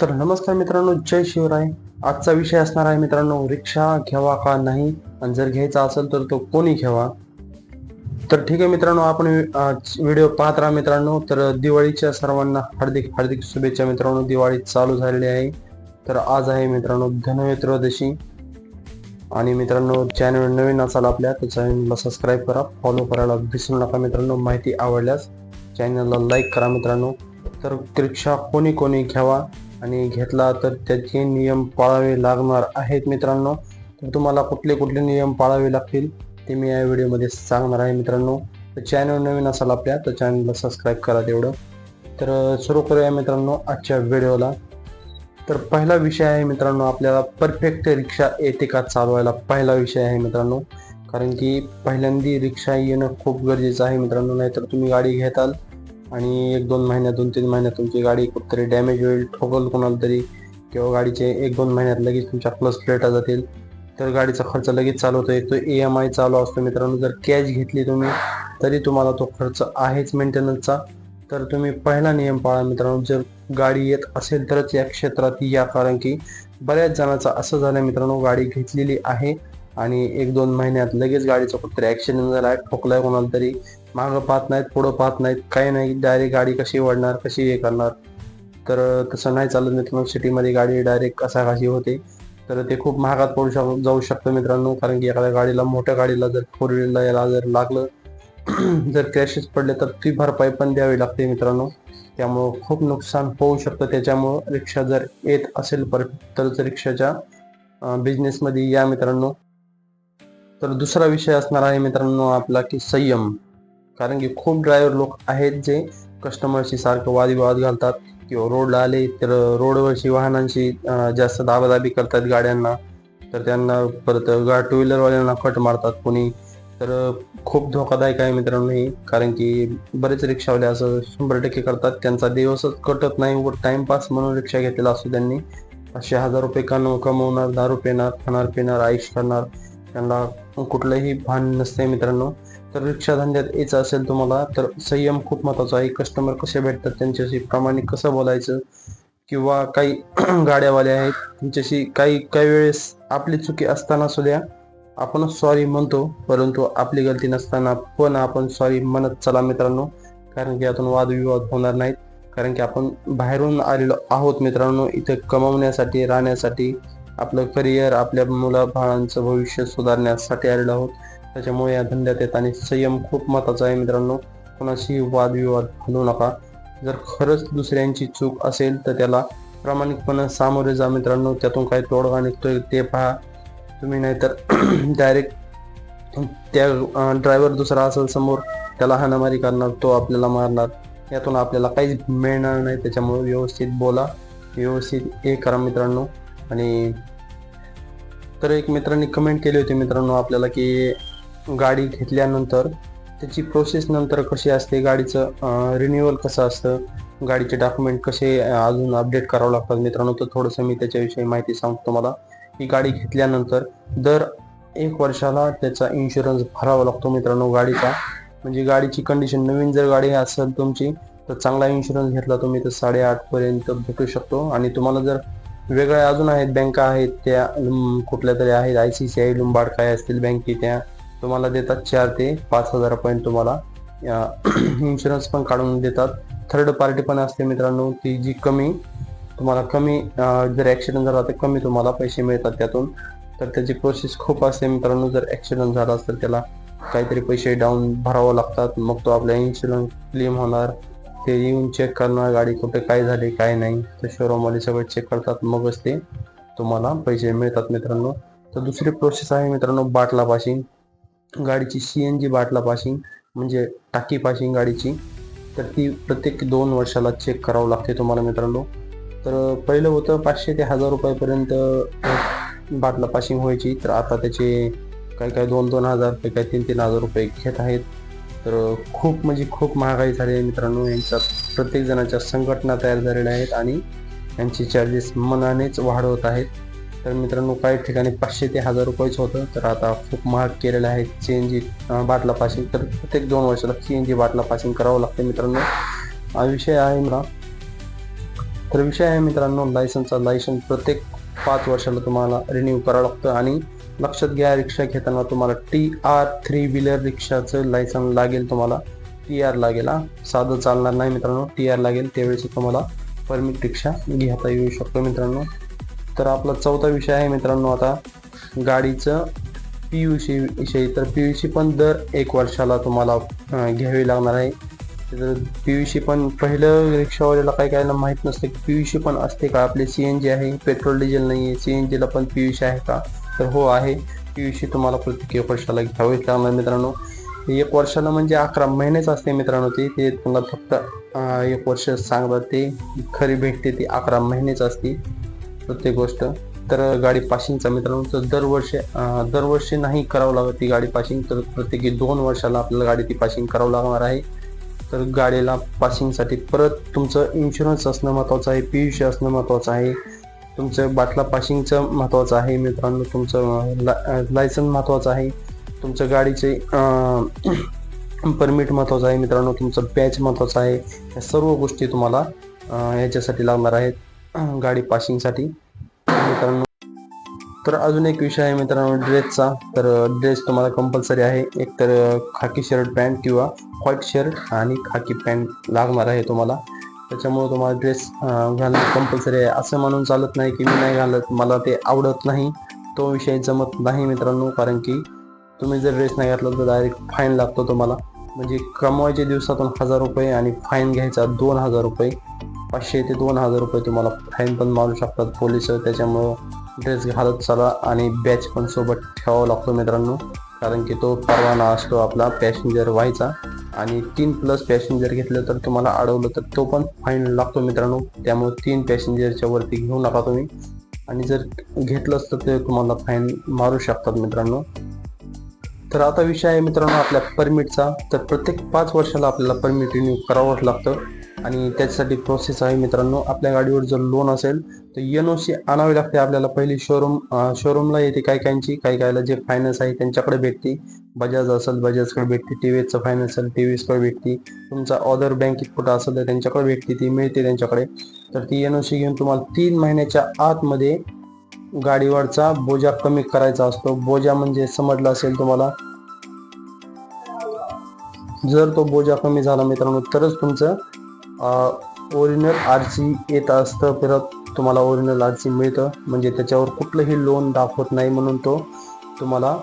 तर नमस्कार मित्रांनो, जय शिवराय. आजचा विषय असणार आहे मित्रांनो, रिक्षा घ्यावा का नाही, आणि जर घ्यायचा असेल तर तो कोणी घ्यावा. तर ठीक आहे मित्रांनो, आपण व्हिडिओ पाहत राहा मित्रांनो. तर दिवाळीच्या सर्वांना हार्दिक हार्दिक शुभेच्छा मित्रांनो. दिवाळी चालू झालेली आहे. तर आज आहे मित्रांनो धनत्रयोदशी. आणि मित्रांनो, चॅनल नवीन असाल आपल्या तर चॅनलला सबस्क्राईब करा, फॉलो करायला विसरू नका मित्रांनो. माहिती आवडल्यास चॅनलला लाईक करा मित्रांनो. तर रिक्षा कोणी कोणी घ्यावा, आणि घेतला तर त्याचे नियम पाळावे लागणार आहेत मित्रांनो. तर तुम्हाला कुठले कुठले नियम पाळावे लागतील ते मी या व्हिडिओमध्ये सांगणार आहे मित्रांनो. तर चॅनल नवीन असाल आपल्या तर चॅनलला सबस्क्राईब करा तेवढं. तर सुरू करूया मित्रांनो आजच्या व्हिडिओला. तर पहिला विषय आहे मित्रांनो, आपल्याला परफेक्ट रिक्षा येते का चालवायला, पहिला विषय आहे मित्रांनो. कारण की पहिल्यांदा रिक्षा येणं खूप गरजेचं आहे मित्रांनो. नाहीतर तुम्ही गाडी घेताल आणि 1-2 महिन्यात 2-3 महिन्यात तुमची गाडी कुठेतरी डॅमेज होईल, ठोकल कोणाला तरी, किंवा गाडीचे 1-2 महिन्यात लगेच तुमच्या क्लच प्लेटा जातील. तर गाडीचा खर्च लगेच चालू होतो. एक तो EMI चालू असतो मित्रांनो. जर कॅश घेतली तुम्ही तरी तुम्हाला तो खर्च आहेच मेंटेनन्सचा. तर तुम्ही पहिला नियम पाळा मित्रांनो. जर गाडी येत असेल तरच या क्षेत्रात या. कारण की बऱ्याच जणांचं असं झालं मित्रांनो, गाडी घेतलेली आहे आणि 1-2 महिन्यात लगेच गाडीचा कुठतरी ॲक्सिडेंट झाला आहे, ठोकलाय कोणाला तरी, मागं पाहत नाहीत, पुढं पाहत नाहीत, काही नाही, डायरेक्ट गाडी कशी वळणार, कशी हे करणार. तर तसं नाही चालत मित्रांनो. सिटीमध्ये गाडी डायरेक्ट कशी होते. तर ते खूप महागात पडू जाऊ शकतं मित्रांनो. कारण की एखाद्या गाडीला, मोठ्या गाडीला जर 4 व्हीलरला याला जर लागलं जर क्रॅशेस पडले तर ती भरपाई पण द्यावी लागते मित्रांनो. त्यामुळं खूप नुकसान होऊ शकतं. त्याच्यामुळं रिक्षा जर येत असेल तरच रिक्षाच्या बिझनेसमध्ये या मित्रांनो. तर दुसरा विषय असणार आहे मित्रांनो आपला की संयम. कारण की खूप ड्रायव्हर लोक आहेत जे कस्टमरशी सारखं वादविवाद घालतात, किंवा रोडला आले तर रोडवरची वाहनांशी जास्त दाबादाबी करतात गाड्यांना. तर त्यांना परत 2 व्हीलरवाल्यांना कट मारतात कोणी. तर खूप धोकादायक आहे मित्रांनो हे. कारण की बरेच रिक्षावाले असं 100% करतात. त्यांचा दिवसच कटत नाही, व टाइमपास म्हणून रिक्षा घेतलेला असतो त्यांनी. 500-1000 रुपये कमवणार, दारू पिणार, खाणार पिणार, आयुष करणार. त्यांना कुठलंही भान नसते मित्रांनो. तर रिक्षा धंद्यात यायचं असेल तुम्हाला तर संयम खूप महत्त्वाचा आहे. कस्टमर कसे भेटतात त्यांच्याशी प्रामाणिक कसं बोलायचं, किंवा काही गाड्यावाले आहेत त्यांच्याशी काही काही वेळेस आपली चुकी असताना सुद्धा आपण सॉरी म्हणतो, परंतु आपली गलती नसताना पण आपण सॉरी म्हणत चला मित्रांनो. कारण की यातून वादविवाद होणार नाहीत. कारण की आपण बाहेरून आलेलो आहोत मित्रांनो, इथे कमवण्यासाठी, राहण्यासाठी, आपलं करिअर, आपल्या मुलाबाळांचं भविष्य सुधारण्यासाठी आलेलो आहोत. त्याच्यामुळे या धंद्यात येताना संयम खूप महत्त्वाचा आहे मित्रांनो. कोणाशी वादविवाद घालू नका. जर खरंच दुसऱ्यांची चूक असेल तर त्याला प्रामाणिकपणे सामोरे जा मित्रांनो. त्यातून काही तोडगा निघतोय ते पहा तुम्ही. नाहीतर डायरेक्ट त्या ड्रायव्हर दुसरा असेल समोर, त्याला हाणामारी करणार, तो आपल्याला मारणार. यातून आपल्याला काहीच मिळणार नाही. त्याच्यामुळे व्यवस्थित बोला, व्यवस्थित हे करा मित्रांनो. आणि तर एक मित्रांनी कमेंट केली होती मित्रांनो आपल्याला की गाडी घेतल्यानंतर त्याची प्रोसेस नंतर कशी असते, गाडीचं रिन्युअल कसं असतं, गाडीचे डॉक्युमेंट कसे अजून अपडेट करावं लागतात मित्रांनो. तर थोडंसं मी त्याच्याविषयी माहिती सांगतो तुम्हाला. ही गाडी घेतल्यानंतर दर 1 वर्षाला त्याचा इन्शुरन्स भरावा लागतो मित्रांनो गाडीचा. म्हणजे गाडीची कंडिशन, नवीन जर गाडी असेल तुमची तर चांगला इन्शुरन्स घेतला तुम्ही तर 8.5 पर्यंत भेटू शकतो. आणि तुम्हाला जर वेगळ्या अजून आहेत, बँका आहेत, त्या कुठल्या तरी आहेत, ICICI, लुंबाड काय असतील बँके, त्या तुम्हाला देतात 4 ते 5 हजारापर्यंत तुम्हाला इन्शुरन्स पण काढून देतात. थर्ड पार्टी पण असते मित्रांनो, ती जी तुम्हाला कमी जर ॲक्सिडेंट झाला तर कमी तुम्हाला पैसे मिळतात त्यातून. तर त्याची प्रोसेस खूप असते मित्रांनो. जर ॲक्सिडेंट झाला तर त्याला काहीतरी पैसे डाऊन भरावं लागतात, मग तो आपला इन्शुरन्स क्लेम होणार. ते येऊन चेक करणार गाडी कुठे काय झाली काय नाही. तर शोरूमवाले सगळं चेक करतात, मगच ते तुम्हाला पैसे मिळतात मित्रांनो. तर दुसरी प्रोसेस आहे मित्रांनो बाटला पासिंग. गाडीची CNG बाटला पासिंग म्हणजे टाकी पासिंग गाडीची. तर ती प्रत्येक 2 वर्षाला चेक करावं लागते तुम्हाला मित्रांनो. तर पहिलं होतं 500 ते 1000 रुपयापर्यंत बाटला पासिंग व्हायची. तर आता त्याचे काही 2-2 हजार, काही 3-3 हजार रुपये घेत आहेत. तर खूप म्हणजे खूप महागाई झाली आहे मित्रांनो. यांच्या प्रत्येक जणाच्या संघटना तयार झालेल्या आहेत आणि यांची चार्जेस मनानेच वाढवत आहेत. तर मित्रांनो काही ठिकाणी 500 ते 1000 रुपयेच होतं, तर आता खूप महाग केलेलं आहे CNG बाटला पासिंग. तर प्रत्येक 2 वर्षाला CNG बाटला पासिंग करावं लागतं मित्रांनो. हा विषय आहे मला. तर विषय आहे मित्रांनो लायसन प्रत्येक 5 वर्षाला तुम्हाला रिन्यू करावं लागतं. आणि लक्षात घ्या, रिक्षा घेताना तुम्हाला TR3 व्हीलर रिक्षाचं लायसन लागेल. तुम्हाला TR लागेल, साधं चालणार नाही मित्रांनो, TR लागेल. त्यावेळेस तुम्हाला परमिट रिक्षा घेता येऊ शकतो मित्रांनो. तर आपला चौथा विषय आहे मित्रांनो आता गाडीचं PUC विषयी. तर PUC पण दर 1 वर्षाला तुम्हाला घ्यावी लागणार आहे. तर PUC पण पहिलं रिक्षावाल्याला काय माहीत नसतं की PUC पण असते का. आपले CNG आहे, पेट्रोल डिझेल नाही आहे, CNGला पण PUC आहे का. तर हो आहे, PUC तुम्हाला प्रत्येक 1 वर्षाला घ्यावीच लागणार मित्रांनो. 1 वर्षाला म्हणजे 11 महिनेच असते मित्रांनो. ते तुम्हाला फक्त 1 वर्ष सांगतात, ते खरी भेटते ती 11 महिनेच असते प्रत्येक गोष्ट. तर गाडी पासिंगचा मित्रांनो, तर दरवर्षी नाही करावं लागत ती गाडी पासिंग. तर प्रत्येकी 2 वर्षाला आपल्याला गाडी ती पासिंग करावं लागणार आहे. तर गाडीला पासिंगसाठी परत तुमचं इन्शुरन्स असणं महत्त्वाचं आहे, PUC असणं महत्त्वाचं आहे, तुमचं बाटला पासिंगचं महत्त्वाचं आहे मित्रांनो, तुमचं लायसन महत्त्वाचं आहे, तुमचं गाडीचे परमिट महत्त्वाचं आहे मित्रांनो, तुमचं बॅच महत्त्वाचं आहे. या सर्व गोष्टी तुम्हाला ह्याच्यासाठी लागणार आहेत गाडी पासिंगसाठी मित्रांनो. तर अजून एक विषय आहे मित्रांनो ड्रेसचा. तर ड्रेस तुम्हाला कंपल्सरी आहे. एक तर खाकी शर्ट पॅन्ट किंवा व्हाईट शर्ट आणि खाकी पॅन्ट लागणार आहे तुम्हाला. त्याच्यामुळे तुम्हाला ड्रेस घालणं कंपल्सरी आहे. असं म्हणून चालत नाही की मी नाही घालत, मला ते आवडत नाही, तो विषय जमत नाही मित्रांनो. कारण की तुम्ही जर ड्रेस नाही घातला तर डायरेक्ट फाईन लागतो तुम्हाला. म्हणजे कमवायचे दिवसातून 1000 रुपये आणि फाईन घ्यायचा 2000 रुपये. 500 ते 2000 रुपये तुम्हाला फाईन पण मारू शकतात पोलिस. त्याच्यामुळं ड्रेस घालत चला आणि बॅच पण सोबत ठेवावा लागतो मित्रांनो. कारण की तो परवाना असतो आपला पॅसेंजर व्हायचा. आणि 3+ पॅसेंजर घेतलं तर तुम्हाला अडवलं तर तो पण फाईन लागतो मित्रांनो. त्यामुळे 3 पॅसेंजरच्या वरती घेऊ नका तुम्ही. आणि जर घेतलंच तर ते तुम्हाला फाईन मारू शकतात मित्रांनो. तर आता विषय आहे मित्रांनो आपल्या परमिटचा. तर प्रत्येक 5 वर्षाला आपल्याला परमिट रिन्यू करावंच लागतं. आणि त्याच्यासाठी प्रोसेस आहे मित्रांनो. आपल्या गाडीवर जर लोन असेल तर NOC आणावी लागते आपल्याला. पहिली शोरूमला येते. काहीला जे फायनान्स आहे त्यांच्याकडे भेटते. बजाज असेल बजाजकडे भेटते, TVSचं फायनान्स असेल TVSकडे भेटते, तुमचा अदर बँकेत कुठं असेल तर त्यांच्याकडे भेटते, ती मिळते त्यांच्याकडे. तर ती NOC घेऊन तुम्हाला 3 महिन्याच्या आतमध्ये गाडीवरचा बोजा कमी करायचा असतो. बोजा म्हणजे समजलं असेल तुम्हाला. जर तो बोजा कमी झाला मित्रांनो तरच तुमचं ओरिजिनल RC येत असतं. परत तुम्हाला ओरिजिनल RC मिळतं. म्हणजे त्याच्यावर कुठलंही लोन दाखवत नाही, म्हणून तो तुम्हाला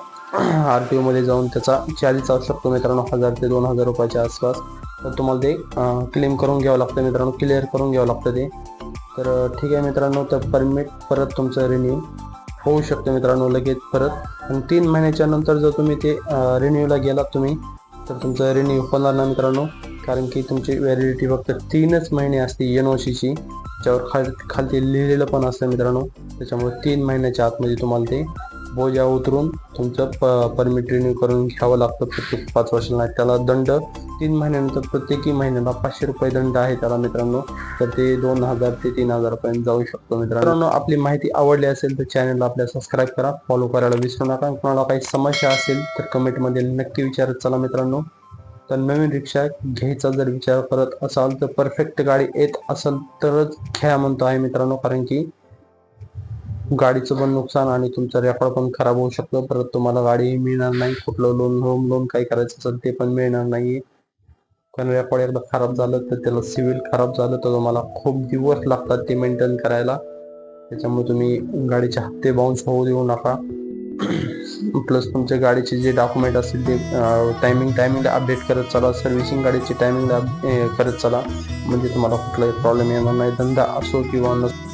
RTO मध्ये जाऊन त्याचा चार्जेस असू शकतो मित्रांनो 1000 ते 2000 रुपयाच्या आसपास. तर तुम्हाला ते क्लेम करून घ्यावं लागतं मित्रांनो, क्लिअर करून घ्यावं लागतं ते. तर ठीक आहे मित्रांनो. तर परमिट परत तुमचं रिन्यू होऊ शकतं मित्रांनो लगेच परत. आणि 3 महिन्याच्या नंतर जर तुम्ही ते रिन्यूला गेलात तुम्ही तर तुमचं रिन्यू होणार ना मित्रांनो. कारण की तुमची व्हॅलिडिटी फक्त 3च महिने असते NOCची. त्याच्यावर खालती लिहिलेलं पण असतं मित्रांनो. त्याच्यामुळे 3 महिन्याच्या आतमध्ये तुम्हाला ते बोजा उतरून तुमचं परमिट रिन्यू करून घ्यावं लागतं प्रत्येक 5 वर्षाला. त्याला दंड 3 महिन्यानंतर प्रत्येकी महिन्याला 500 रुपये दंड आहे त्याला मित्रांनो. तर ते 2000 ते 3000 रुपयांनी जाऊ शकतो मित्रांनो. आपली माहिती आवडली असेल तर चॅनलला आपल्या सबस्क्राईब करा, फॉलो करायला विसरू नका. कोणाला काही समस्या असेल तर कमेंटमध्ये नक्की विचारत चला मित्रांनो. तर नवीन रिक्षा घ्यायचा जर विचार करत असाल तर परफेक्ट गाडी येत असेल तरच घ्या म्हणतो आहे मित्रांनो. कारण की गाडीचं पण नुकसान आणि तुमचं रेकॉर्ड पण खराब होऊ शकतं. परत तुम्हाला गाडी मिळणार नाही. कुठलं होम लोन काही करायचं असेल ते पण मिळणार नाही. कारण रेकॉर्ड एकदा खराब झालं तर त्याला सिव्हिल खराब झालं तर तुम्हाला खूप दिवस लागतात ते मेंटेन करायला. त्याच्यामुळे तुम्ही गाडीचे हप्ते बाउन्स होऊ देऊ नका. प्लस तुमच्या गाडीचे जे डॉक्युमेंट असतील ते टायमिंगला अपडेट करत चला. सर्व्हिसिंग गाडीची टायमिंगला करत चला. म्हणजे तुम्हाला कुठलाही प्रॉब्लेम येणार नाही. धंदा असो किंवा नसो.